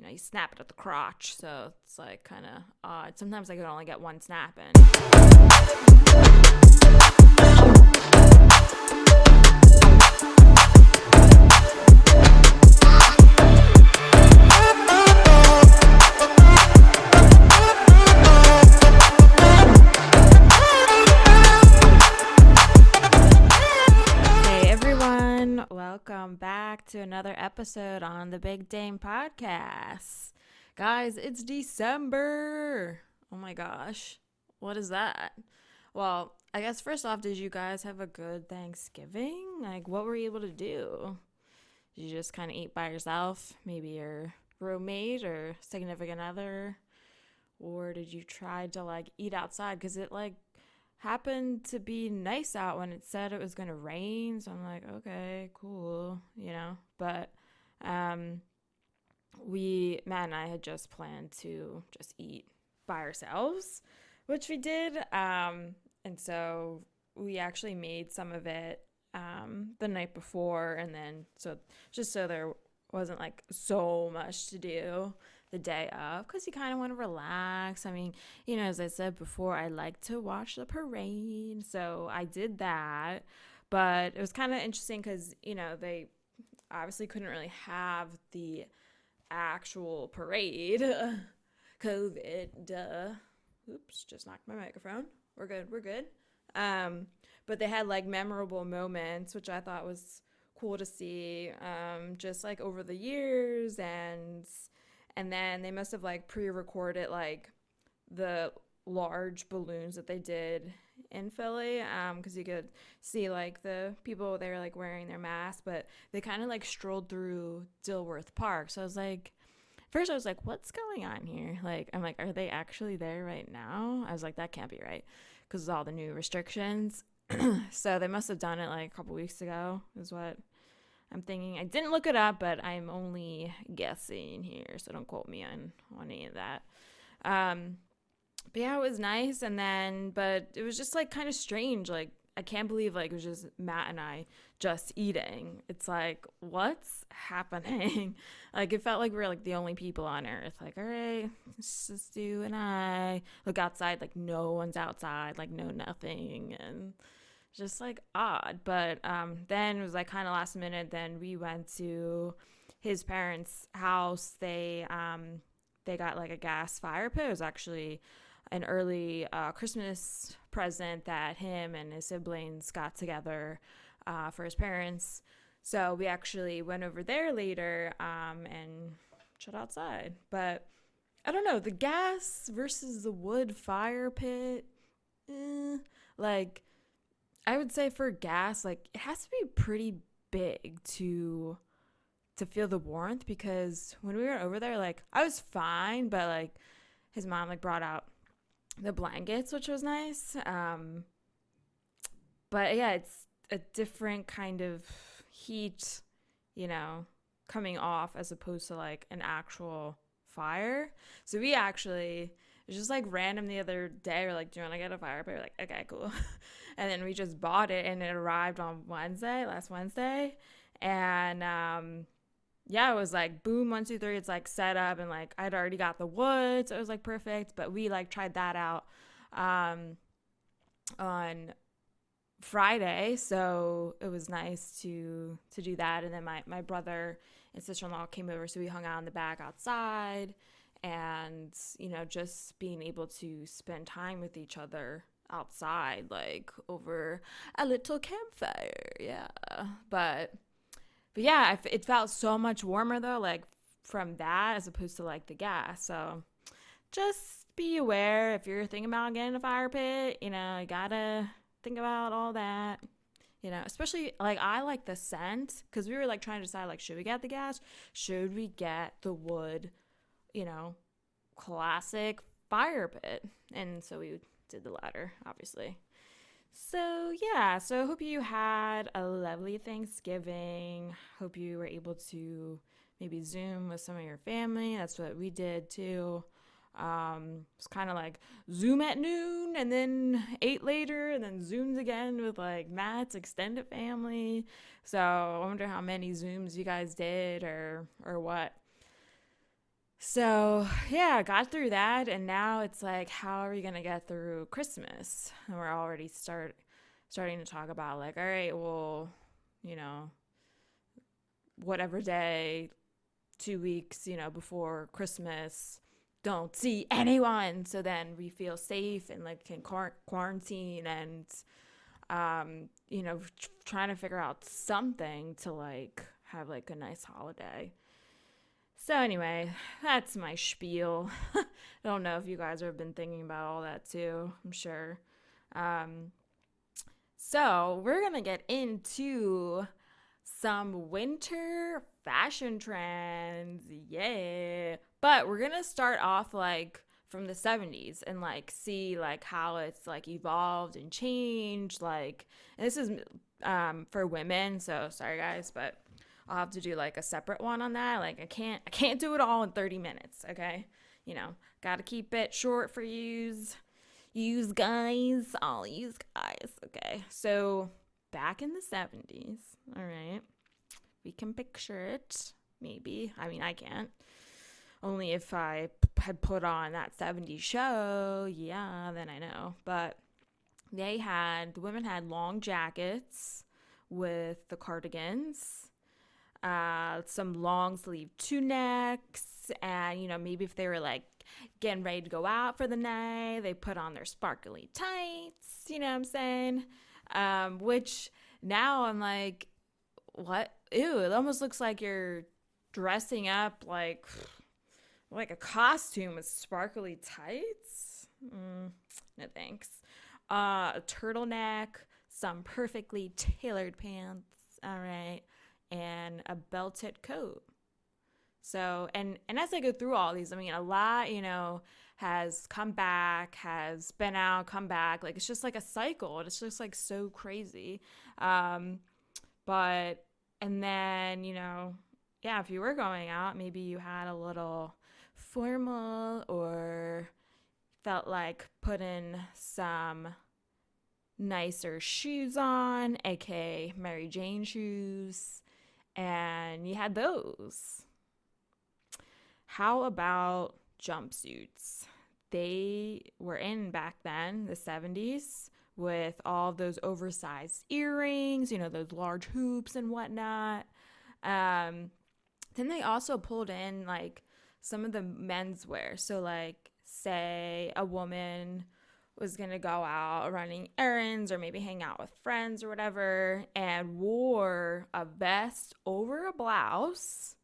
you snap it at the crotch. So it's like kind of odd. Sometimes I could only get one snap in. Welcome back to another episode on the Big Dane podcast. Guys, it's December. Oh my gosh. What is that? Well, I guess first off, did you guys have a good Thanksgiving? Like, what were you able to do? Did you just kind of eat by yourself? Maybe your roommate or significant other? Or did you try to eat outside? Because it happened to be nice out when it said it was going to rain. So I'm like, okay, cool, But Matt and I had just planned to just eat by ourselves, which we did. And so we actually made some of it the night before. And then so there wasn't so much to do the day of, because you kind of want to relax. I mean, as I said before, I like to watch the parade, so I did that. But it was kind of interesting because they obviously couldn't really have the actual parade. COVID, duh. Oops, just knocked my microphone. We're good. But they had memorable moments, which I thought was cool to see, just over the years. And then they must have pre-recorded the large balloons that they did in Philly, because you could see the people, they were wearing their masks, but they kind of strolled through Dilworth Park. So I was first I was what's going on here? I'm are they actually there right now? I was that can't be right, because of all the new restrictions. So they must have done it a couple weeks ago is what I'm thinking. I didn't look it up, but I'm only guessing here, so don't quote me on any of that. But yeah, it was nice. And then, but it was just kind of strange. I can't believe it was just Matt and I just eating. It's what's happening? It felt we were the only people on earth. All right, it's just you and I. Look outside, no one's outside, no nothing. And just odd. But then it was kind of last minute. Then we went to his parents' house. They got a gas fire pit. It was actually an early Christmas present that him and his siblings got together for his parents. So we actually went over there later and shut outside. But I don't know, the gas versus the wood fire pit, I would say for gas, it has to be pretty big to feel the warmth, because when we were over there, I was fine, but his mom brought out the blankets, which was nice. But yeah, it's a different kind of heat, coming off as opposed to an actual fire. So we actually, it was just random the other day. We're do you want to get a fire pit? We're okay, cool. And then we just bought it, and it arrived on last Wednesday. And yeah, it was boom, 1, 2, 3. It's set up, and I'd already got the wood, so it was perfect. But we tried that out on Friday, so it was nice to do that. And then my brother and sister-in-law came over, so we hung out in the back outside. And just being able to spend time with each other outside, over a little campfire. Yeah, but yeah, it felt so much warmer though, from that, as opposed to the gas. So just be aware if you're thinking about getting a fire pit. You gotta think about all that. Especially I like the scent, because we were trying to decide should we get the gas, should we get the wood, classic fire pit. And so we did the latter, obviously. So yeah, so hope you had a lovely Thanksgiving. Hope you were able to maybe Zoom with some of your family. That's what we did too. It's kind of Zoom at noon, and then ate later, and then Zoomed again with Matt's extended family. So I wonder how many Zooms you guys did or what. So yeah, got through that, and now it's like, how are we gonna get through Christmas? And we're already starting to talk about like, all right, well, you know, whatever day, 2 weeks, before Christmas, don't see anyone. So then we feel safe and like can quarantine and, trying to figure out something to like have like a nice holiday. So anyway, that's my spiel. I don't know if you guys have been thinking about all that too. I'm sure. Um, so we're gonna get into some winter fashion trends. Yeah. But we're going to start off like from the 70s and like see like how it's like evolved and changed like, and this is for women, so sorry guys, but I'll have to do like a separate one on that. Like I can't do it all in 30 minutes, okay? Got to keep it short for use guys, all use guys. Okay. So back in the 70s, all right, we can picture it, maybe. I mean, I can't. Only if I had put on that 70s show, yeah, then I know. But the women had long jackets with the cardigans, some long sleeve tunics, and, maybe if they were like getting ready to go out for the night, they put on their sparkly tights, you know what I'm saying? Which now I'm like, what? Ew, it almost looks like you're dressing up like a costume with sparkly tights. No thanks. A turtleneck, some perfectly tailored pants, all right, and a belted coat. So, and as I go through all these, I mean, a lot, has come back, has been out, come back. Like, it's just like a cycle. It's just like so crazy. But, and then, yeah, if you were going out, maybe you had a little formal or felt like putting some nicer shoes on, aka Mary Jane shoes, and you had those. How about jumpsuits? They were in back then, the 70s, with all those oversized earrings, those large hoops and whatnot. Then they also pulled in like some of the menswear. So, like, say a woman was going to go out running errands or maybe hang out with friends or whatever and wore a vest over a blouse.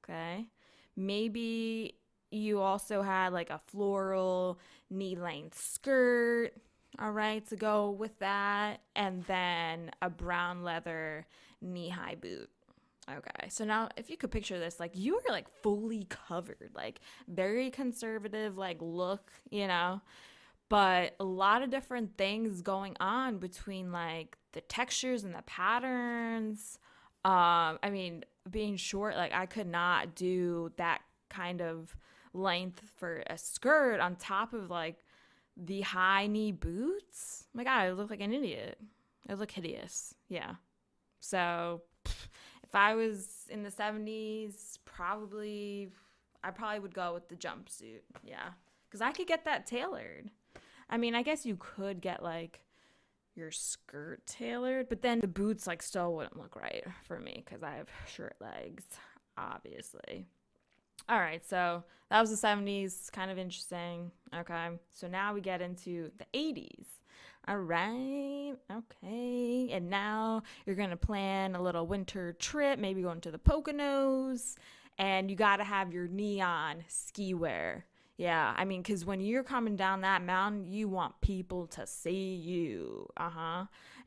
Okay. Maybe you also had like a floral knee length skirt, all right, to go with that, and then a brown leather knee high boot. Okay, so now if you could picture this, like you were like fully covered, like very conservative, like look, but a lot of different things going on between like the textures and the patterns. I mean, being short, like I could not do that kind of length for a skirt on top of like the high knee boots. Oh my God, I look like an idiot. I look hideous. Yeah. So if I was in the 70s, I probably would go with the jumpsuit. Yeah. Because I could get that tailored. I mean, I guess you could get like your skirt tailored, but then the boots like still wouldn't look right for me because I have short legs, obviously. All right, so that was the 70s, kind of interesting. Okay, so now we get into the 80s. All right, okay, and now you're gonna plan a little winter trip, maybe going to the Poconos, and you gotta have your neon ski wear. Yeah, I mean, because when you're coming down that mountain, you want people to see you.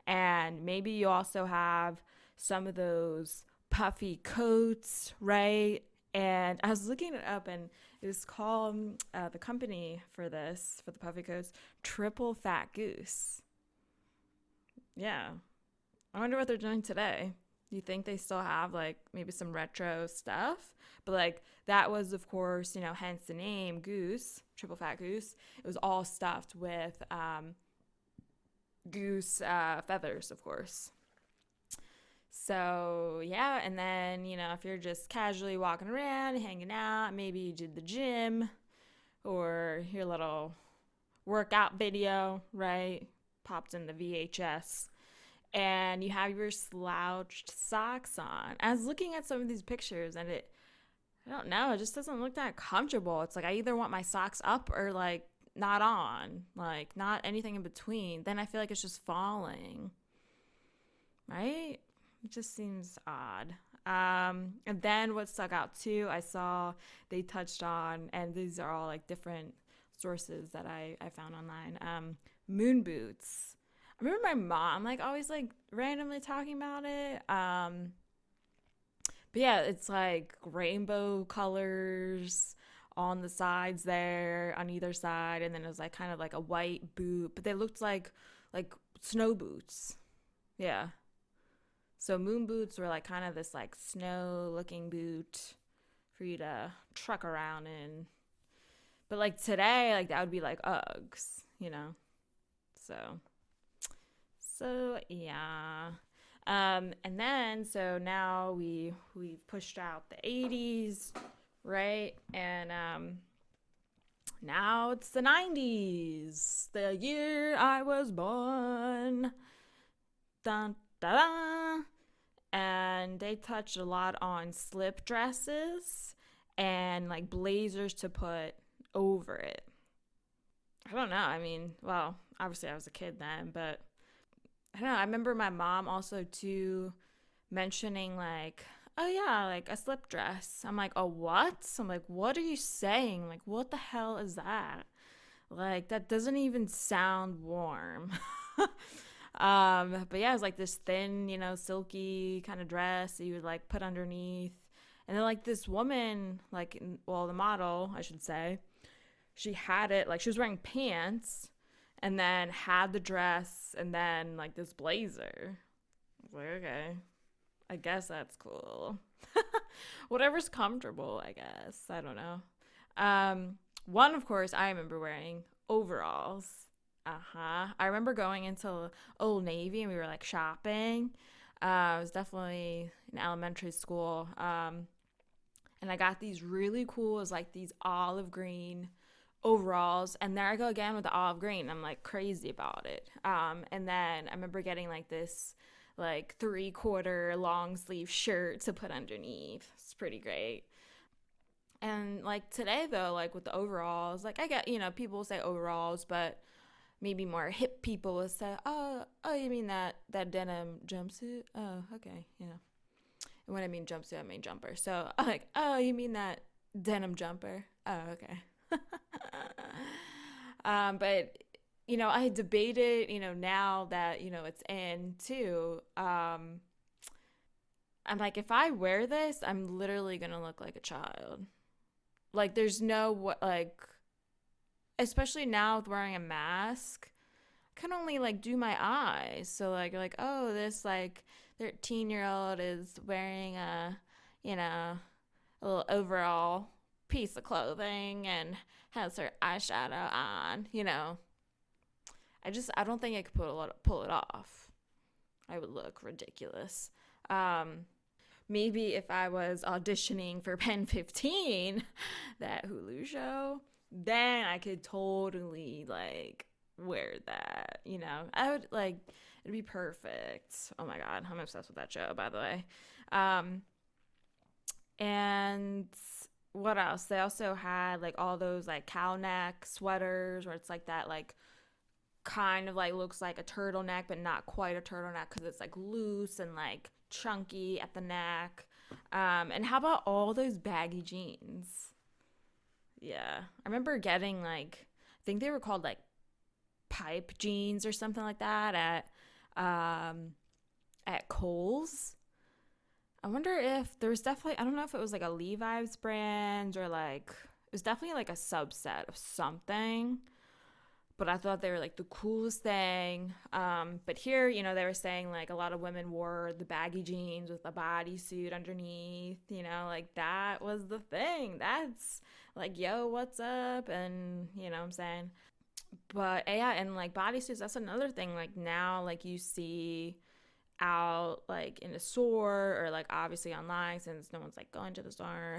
And maybe you also have some of those puffy coats, right? And I was looking it up, and it was called the company for the puffy coats, Triple Fat Goose. Yeah. I wonder what they're doing today. Do you think they still have like maybe some retro stuff? But like that was, of course, hence the name Goose, Triple Fat Goose. It was all stuffed with goose feathers, of course. So, yeah, and then, if you're just casually walking around, hanging out, maybe you did the gym or your little workout video, right? Popped in the VHS, and you have your slouched socks on. I was looking at some of these pictures, and I don't know, it just doesn't look that comfortable. It's like I either want my socks up or like not on, like not anything in between. Then I feel like it's just falling, right? It just seems odd. And then what stuck out too, I saw they touched on, and these are all like different sources that I found online. Moon boots. I remember my mom like always like randomly talking about it. But yeah, it's like rainbow colors on the sides there, on either side, and then it was like kind of like a white boot, but they looked like snow boots. Yeah. So moon boots were like kind of this like snow looking boot for you to truck around in. But like today, like that would be like Uggs. So yeah. And then so now we've pushed out the 80s, right? And now it's the 90s, the year I was born. Dun da da. And they touched a lot on slip dresses and like blazers to put over it. I don't know. I mean, well, obviously I was a kid then, but I don't know. I remember my mom also too mentioning like, oh yeah, like a slip dress. I'm like, oh what? I'm like, what are you saying? Like, what the hell is that? Like, that doesn't even sound warm. But yeah, it was like this thin, silky kind of dress that you would like put underneath. And then like this woman, like, well, the model, I should say, she had it like she was wearing pants and then had the dress and then like this blazer. I was like, okay, I guess that's cool. Whatever's comfortable, I guess. I don't know. One, of course, I remember wearing overalls. I remember going into Old Navy and we were like shopping. I was definitely in elementary school. And I got these really cool, it was like these olive green overalls, and there I go again with the olive green. I'm like crazy about it. And then I remember getting like this like 3/4 long sleeve shirt to put underneath. It's pretty great. And like today though, like with the overalls, like I get, people will say overalls, but maybe more hip people will say, oh, you mean that denim jumpsuit? Oh, okay, And when I mean jumpsuit, I mean jumper. So I'm like, oh, you mean that denim jumper? Oh, okay. But I debated, now that it's in too. I'm like, if I wear this, I'm literally gonna look like a child. Like, there's no what, like, especially now with wearing a mask, I can only like do my eyes. So like, oh, this like 13-year-old is wearing a little overall piece of clothing and has her eyeshadow on. I don't think I could pull it off. I would look ridiculous. Maybe if I was auditioning for Pen 15, that Hulu show, then I could totally like wear that. I would like, it'd be perfect. Oh my god, I'm obsessed with that show, by the way. And what else? They also had like all those like cow neck sweaters where it's like that like kind of like looks like a turtleneck but not quite a turtleneck because it's like loose and like chunky at the neck. And how about all those baggy jeans? Yeah, I remember getting like, I think they were called like pipe jeans or something like that at Kohl's. I wonder if there was definitely, I don't know if it was like a Levi's brand or like, it was definitely like a subset of something. But I thought they were like the coolest thing. But here, they were saying like a lot of women wore the baggy jeans with a bodysuit underneath, like that was the thing. That's like, yo, what's up? And what I'm saying. But yeah, and like bodysuits, that's another thing. Like now, like you see out like in a store or like obviously online since no one's like going to the store.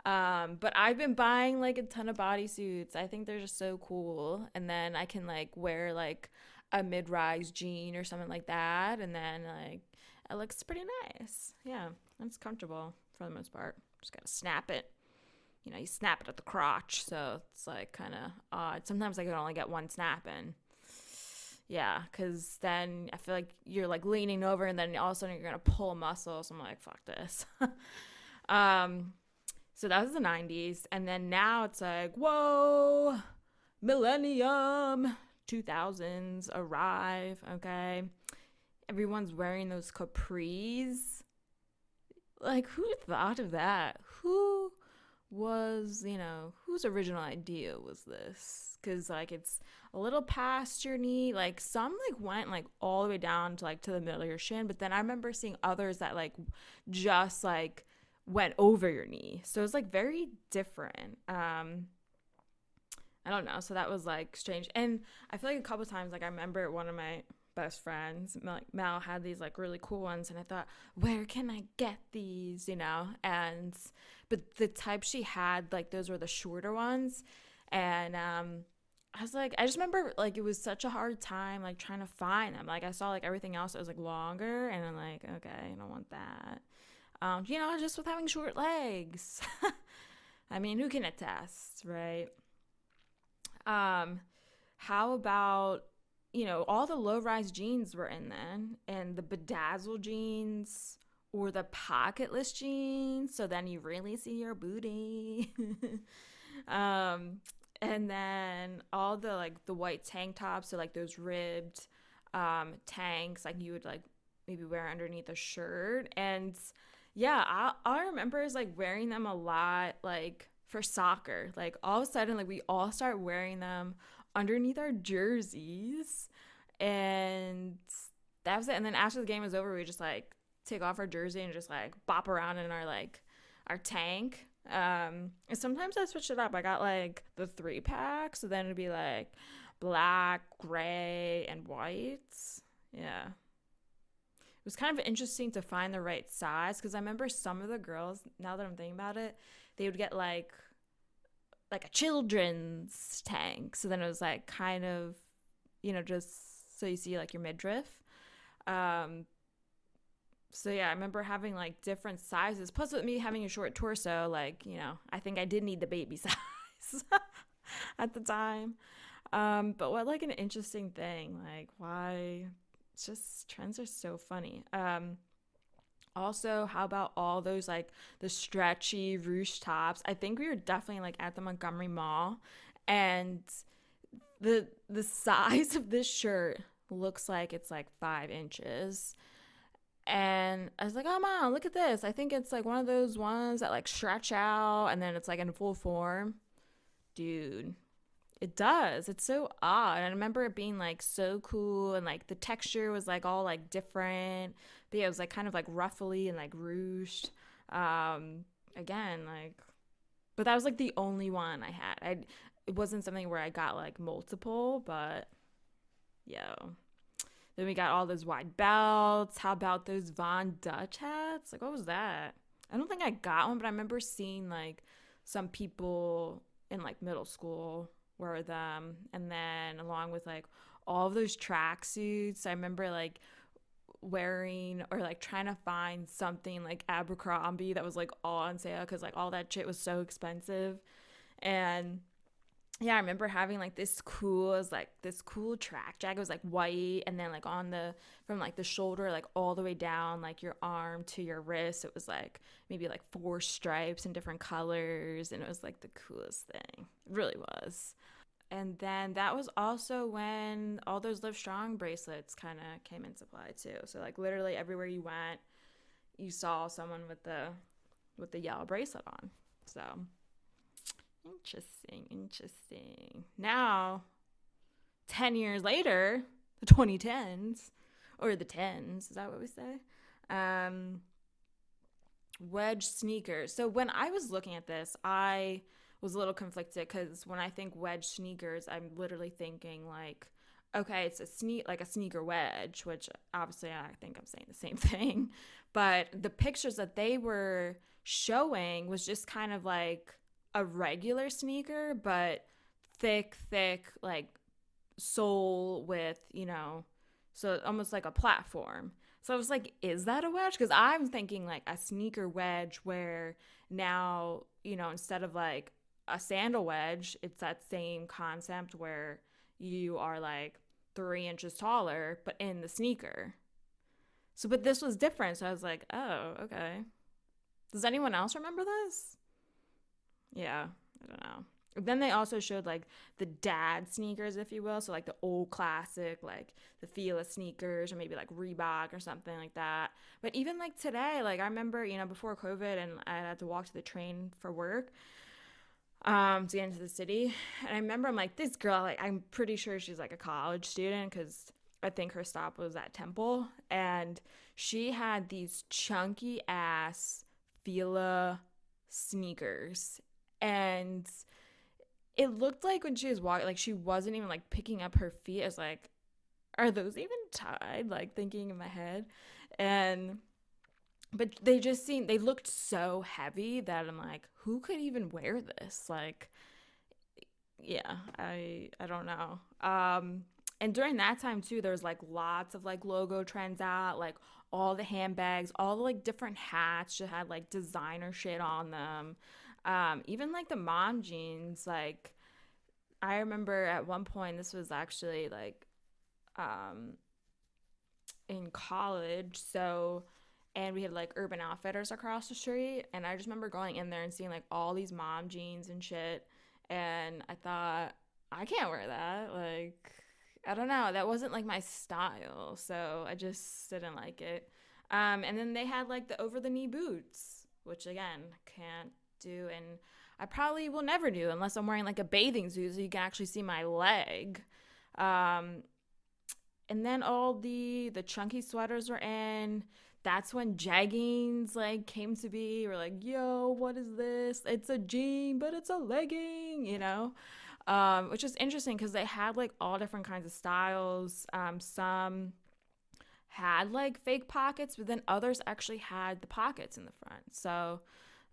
But I've been buying like a ton of bodysuits. I think they're just so cool. And then I can like wear like a mid-rise jean or something like that, and then like it looks pretty nice. Yeah, and it's comfortable for the most part. Just gotta snap it. You know, you snap it at the crotch, so it's like kind of odd. Sometimes I can only get one snap in. Yeah, because then I feel like you're like leaning over, and then all of a sudden you're gonna pull a muscle. So I'm like, fuck this. um, so that was the 90s, and then now it's like, whoa, millennium, 2000s arrive. Okay, everyone's wearing those capris. Like, who thought of that? Whose original idea was this? Because like it's a little past your knee. Like some like went like all the way down to like to the middle of your shin, but then I remember seeing others that like just like went over your knee. So it's like very different. I don't know. So that was like strange. And I feel like a couple times, like I remember one of my best friends, like Mel, had these like really cool ones, and I thought, where can I get these? And but the type she had, like those were the shorter ones, and I was like, I just remember like it was such a hard time like trying to find them. Like I saw like everything else that was like longer, and I'm like, okay, I don't want that. Just with having short legs. I mean, who can attest, right? How about, all the low-rise jeans were in then, and the bedazzled jeans or the pocketless jeans, so then you really see your booty. And then all the like the white tank tops, so like those ribbed tanks, like you would like maybe wear underneath a shirt. And yeah, I remember is like wearing them a lot, like for soccer. Like all of a sudden, like we all start wearing them underneath our jerseys, and that was it. And then after the game was over, we just like take off our jersey and just like bop around in our tank. And sometimes I switched it up. I got like the 3-pack, so then it'd be like black, gray, and white. Yeah, it was kind of interesting to find the right size, because I remember some of the girls, now that I'm thinking about it, they would get like a children's tank. So then it was like kind of, just so you see like your midriff. So yeah, I remember having like different sizes. Plus with me having a short torso, like, I think I did need the baby size at the time. But what like an interesting thing, like why, it's just trends are so funny. Also, how about all those like the stretchy ruche tops? I think we were definitely like at the Montgomery Mall, and the size of this shirt looks like it's like 5 inches. And I was like, oh, Mom, look at this. I think it's like one of those ones that like stretch out and then it's like in full form. Dude, it does. It's so odd. And I remember it being like so cool, and like the texture was like all like different. But yeah, it was like kind of like ruffly and like ruched. Again, like, but that was like the only one I had. It wasn't something where I got like multiple, but yo. Then we got all those wide belts. How about those Von Dutch hats? Like, what was that? I don't think I got one, but I remember seeing like some people in like middle school wear them. And then along with like all of those tracksuits, I remember like wearing or like trying to find something like Abercrombie that was like all on sale, because like all that shit was so expensive. And yeah, I remember having like this cool track jacket. It was like white, and then like from like the shoulder like all the way down like your arm to your wrist, it was like maybe like 4 stripes in different colors, and it was like the coolest thing. It really was. And then that was also when all those Live Strong bracelets kind of came into play too. So like literally everywhere you went, you saw someone with the yellow bracelet on. So interesting. Now, 10 years later, the 2010s, or the 10s, is that what we say? Wedge sneakers. So when I was looking at this, I was a little conflicted, because when I think wedge sneakers, I'm literally thinking like Okay, it's like a sneaker wedge, which obviously I think I'm saying the same thing. But the pictures that they were showing was just kind of like a regular sneaker, but thick, like sole with, so almost like a platform. So I was like, is that a wedge? Because I'm thinking like a sneaker wedge where now, instead of like a sandal wedge, it's that same concept where you are like 3 inches taller, but in the sneaker. So, but this was different. So I was like, oh, okay. Does anyone else remember this? Yeah, I don't know. Then they also showed like the dad sneakers, if you will. So like the old classic, like the Fila sneakers, or maybe like Reebok or something like that. But even like today, like I remember, before COVID and I had to walk to the train for work, to get into the city. And I remember I'm like, this girl, like I'm pretty sure she's like a college student because I think her stop was at Temple. And she had these chunky ass Fila sneakers. And it looked like when she was walking, like she wasn't even like picking up her feet. I was like, are those even tied? Like thinking in my head. And but they looked so heavy that I'm like, who could even wear this? Like, yeah, I don't know. And during that time too, there was like lots of like logo trends out, like all the handbags, all the like different hats just had like designer shit on them. Even like the mom jeans, like I remember at one point, this was actually like um in college, so and we had like Urban Outfitters across the street, and I just remember going in there and seeing like all these mom jeans and shit, and I thought I can't wear that. Like I don't know, that wasn't like my style, so I just didn't like it. And then they had like the over the knee boots, which again can't do, and I probably will never do unless I'm wearing like a bathing suit so you can actually see my leg. Um, and then all the chunky sweaters were in. That's when jeggings like came to be. We're like, yo, what is this? It's a jean, but it's a legging, which is interesting because they had like all different kinds of styles. Some had like fake pockets, but then others actually had the pockets in the front. So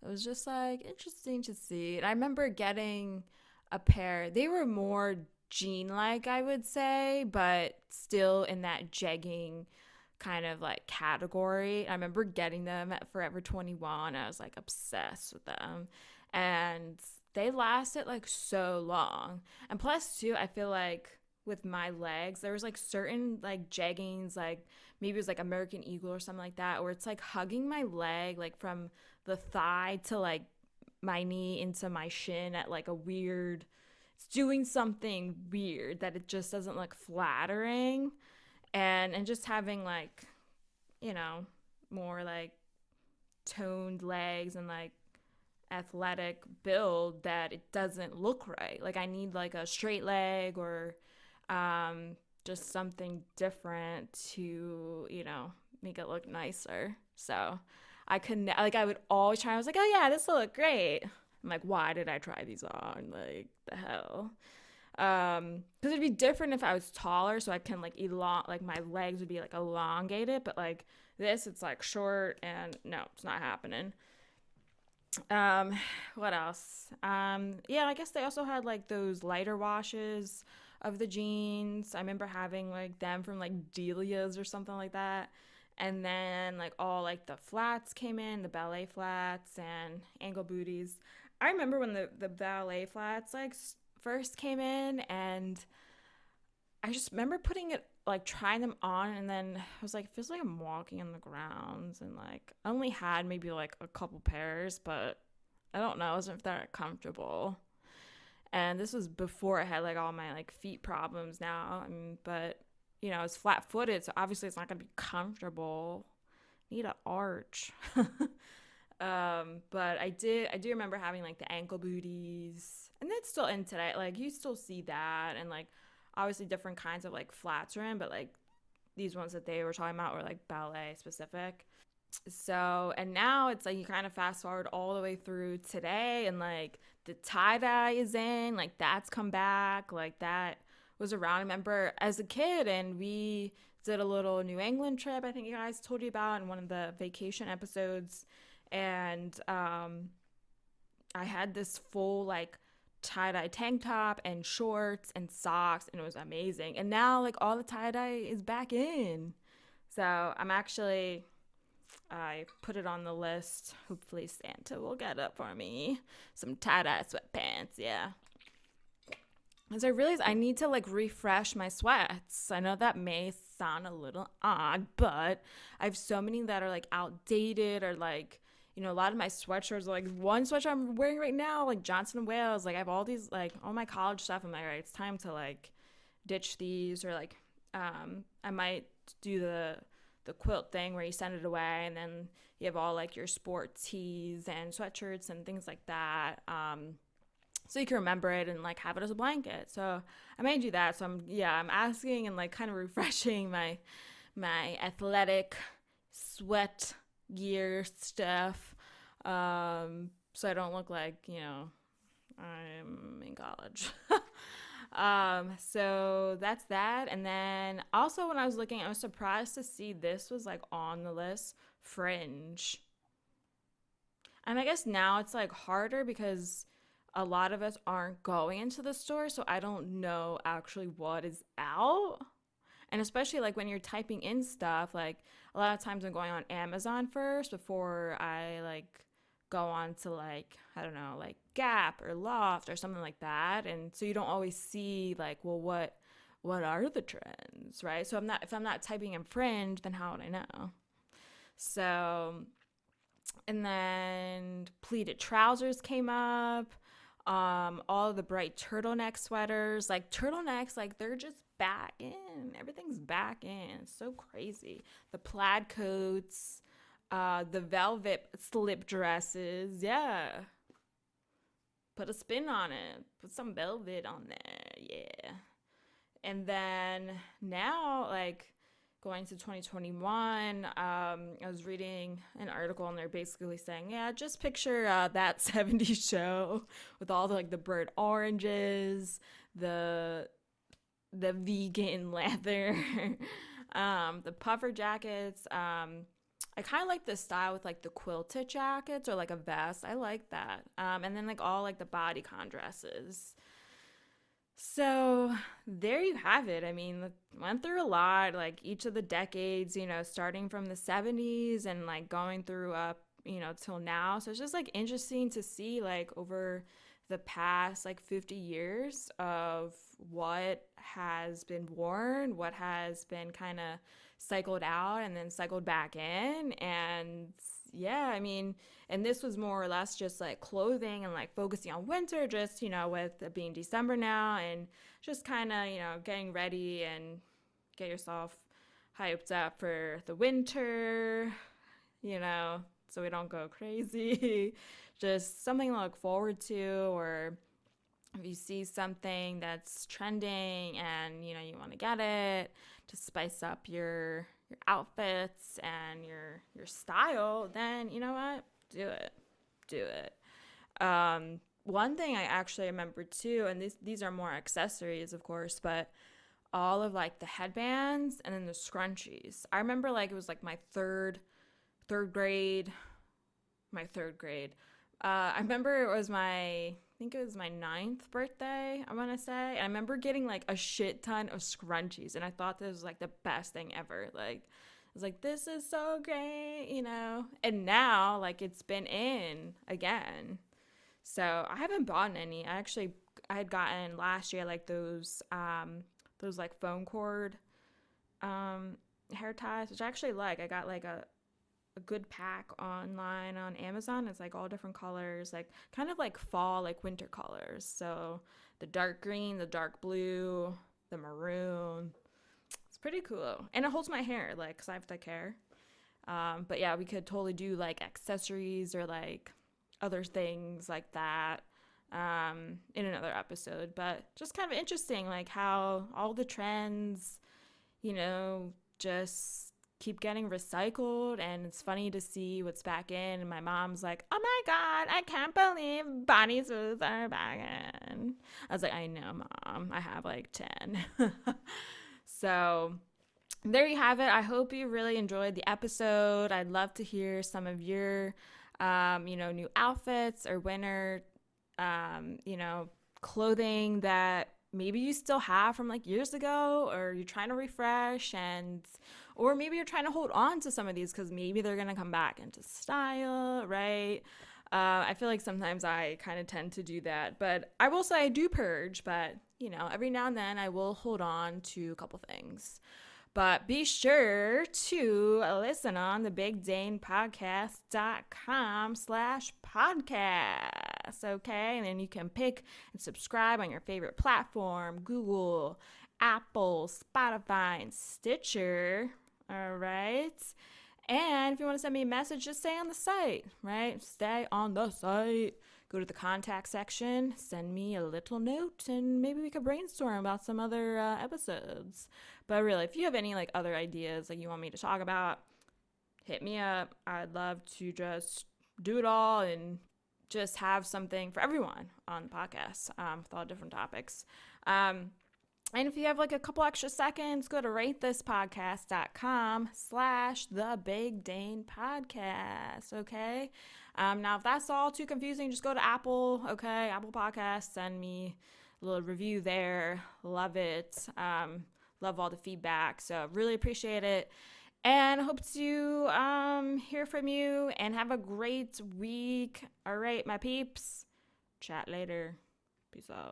it was just like interesting to see. And I remember getting a pair. They were more jean like, I would say, but still in that jegging kind of like category. I remember getting them at Forever 21. I was like obsessed with them. And they lasted like so long. And plus, too, I feel like with my legs, there was like certain like jeggings, like maybe it was like American Eagle or something like that, where it's like hugging my leg, like from the thigh to like my knee into my shin at like a weird, it's doing something weird that it just doesn't look flattering. And just having like, you know, more like toned legs and like athletic build, that it doesn't look right. Like I need like a straight leg or just something different to, make it look nicer. So I couldn't, like, I would always try. I was like, oh yeah, this will look great. I'm like, why did I try these on? Like, the hell? Because it'd be different if I was taller, so I can like like my legs would be like elongated, but like this, it's like short, and no, it's not happening. Um, what else? Yeah, I guess they also had like those lighter washes of the jeans. I remember having like them from like Delia's or something like that. And then like all like the flats came in, the ballet flats and ankle booties. I remember when the ballet flats like first came in, and I just remember putting it like trying them on, and then I was like, it feels like I'm walking on the grounds, and like I only had maybe like a couple pairs, but I don't know, I wasn't that comfortable. And this was before I had like all my like feet problems now. I mean, but it's flat footed, so obviously it's not gonna be comfortable. Need an arch. But I do remember having like the ankle booties, and that's still in today. Like you still see that, and like obviously different kinds of like flats are in, but like these ones that they were talking about were like ballet specific. So, and now it's like you kind of fast forward all the way through today, and like the tie dye is in, like that's come back, like that was around. I remember as a kid, and we did a little New England trip. I think you guys told you about in one of the vacation episodes, and I had this full like tie dye tank top and shorts and socks, and it was amazing. And now like all the tie dye is back in, so I put it on the list. Hopefully Santa will get it for me. Some tie dye sweatpants, yeah. Because I realized I need to like refresh my sweats. I know that may sound a little odd, but I have so many that are like outdated, or like, a lot of my sweatshirts, like one sweatshirt I'm wearing right now, like Johnson and Wales. Like I have all these, like all my college stuff. I'm like, all right, it's time to like ditch these, or like I might do the quilt thing where you send it away, and then you have all like your sport tees and sweatshirts and things like that. So you can remember it and like have it as a blanket. So I may do that. So I'm asking and like kind of refreshing my athletic sweat gear stuff, so I don't look like I'm in college. So that's that. And then also when I was looking, I was surprised to see this was like on the list, fringe. And I guess now it's like harder because a lot of us aren't going into the store, so I don't know actually what is out. And especially like when you're typing in stuff, like a lot of times I'm going on Amazon first before I like go on to like, I don't know, like Gap or Loft or something like that. And so you don't always see like, well, what are the trends, right? So if I'm not typing in fringe, then how would I know? So, and then pleated trousers came up. All of the bright turtleneck sweaters, like turtlenecks, like they're just back in. Everything's back in. It's so crazy. The plaid coats, the velvet slip dresses, yeah. Put a spin on it. Put some velvet on there, yeah. And then now, like going to 2021, I was reading an article and they're basically saying, yeah, just picture that 70s show with all the like the burnt oranges, the vegan leather, the puffer jackets. I kind of like this style with like the quilted jackets or like a vest. I like that. And then like all like the bodycon dresses. So there you have it. I mean, went through a lot, like each of the decades, starting from the 70s and like going through up, till now. So it's just like interesting to see like over the past like 50 years of what has been worn, what has been kind of cycled out and then cycled back in. And yeah, I mean, and this was more or less just like clothing and like focusing on winter, just, with it being December now and just kind of, getting ready and get yourself hyped up for the winter, so we don't go crazy. Just something to look forward to, or if you see something that's trending and, you want to get it to spice up your outfits and your style, then you know what? Do it. One thing I actually remember too, and these are more accessories, of course, but all of like the headbands and then the scrunchies. I remember like it was like my third grade. I remember I think it was my 9th birthday, I want to say. And I remember getting like a shit ton of scrunchies, and I thought this was like the best thing ever. Like, I was like, this is so great, And now, like, it's been in again. So I haven't bought any. I had gotten last year like those like foam cord hair ties, which I actually like. I got like a good pack online on Amazon. It's like all different colors, like kind of like fall, like winter colors. So the dark green, the dark blue, the maroon. It's pretty cool. And it holds my hair, like, because I have thick hair. But yeah, we could totally do like accessories or like other things like that in another episode. But just kind of interesting, like how all the trends, just keep getting recycled, and it's funny to see what's back in. And my mom's like, oh my God, I can't believe bodysuits are back in. I was like, I know, Mom, I have like 10. So there you have it. I hope you really enjoyed the episode. I'd love to hear some of your, new outfits or winter, clothing that maybe you still have from like years ago, or you're trying to refresh, or maybe you're trying to hold on to some of these because maybe they're going to come back into style, right? I feel like sometimes I kind of tend to do that, but I will say I do purge, but every now and then I will hold on to a couple things. But be sure to listen on the BigDanePodcast.com/podcast, okay? And then you can pick and subscribe on your favorite platform, Google, Apple, Spotify, and Stitcher, all right? And if you want to send me a message, just stay on the site, right? Stay on the site. Go to the contact section, send me a little note, and maybe we could brainstorm about some other episodes. But really, if you have any like other ideas like you want me to talk about, hit me up. I'd love to just do it all and just have something for everyone on the podcast with all different topics. And if you have like a couple extra seconds, go to ratethispodcast.com/thebigdanepodcast, okay? Now, if that's all too confusing, just go to Apple, okay? Apple Podcasts, send me a little review there. Love it. Love all the feedback. So really appreciate it. And hope to hear from you and have a great week. All right, my peeps. Chat later. Peace out.